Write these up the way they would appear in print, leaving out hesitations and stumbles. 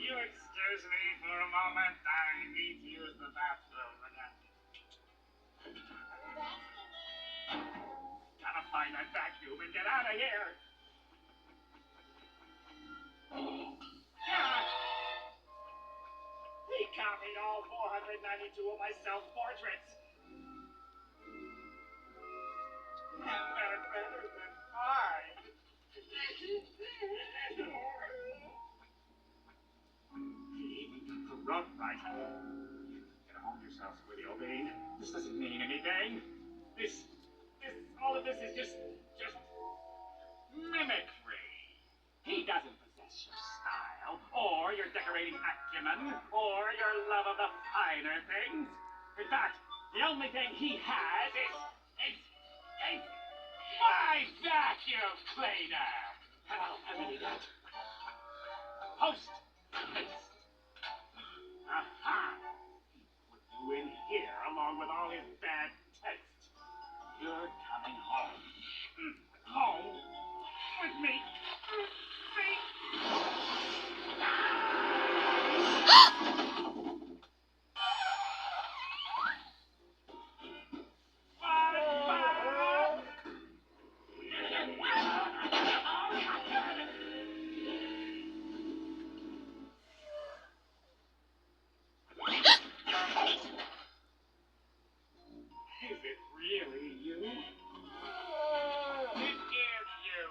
you excuse me for a moment? I need to use the bathroom again. Gotta find that vacuum and get out of here. He copied all 492 of my self-portraits. And they're better than mine. He even got the rug right. Get hold yourself, Squidward. This doesn't mean anything. All of this is just mimicry. He doesn't possess your style, or your decorating acumen, or your love of the finer things. In fact, the only thing he has is my vacuum cleaner. Hello, Amelia. Post haste. Aha! He put you in here along with all his bad taste. You're coming home. Home with me. Is it really you? It is you.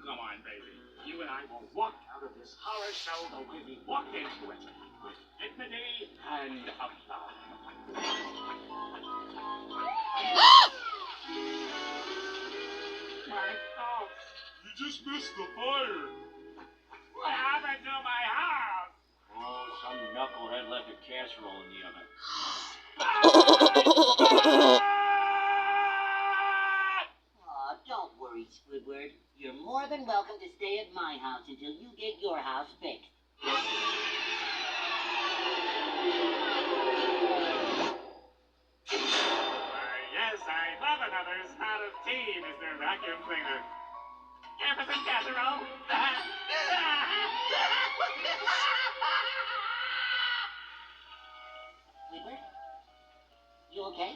Come on, baby. You and I will walk out of this horror show the way we walked into it. With dignity and aplomb. My house. You just missed the fire. What happened to my house? Oh, some knucklehead left a casserole in the oven. Aw, don't worry, Squidward. You're more than welcome to stay at my house until you get your house fixed. Yes, I love another's out of tea, Mr. Vacuum Cleaner. Care for some casserole? Squidward? You okay?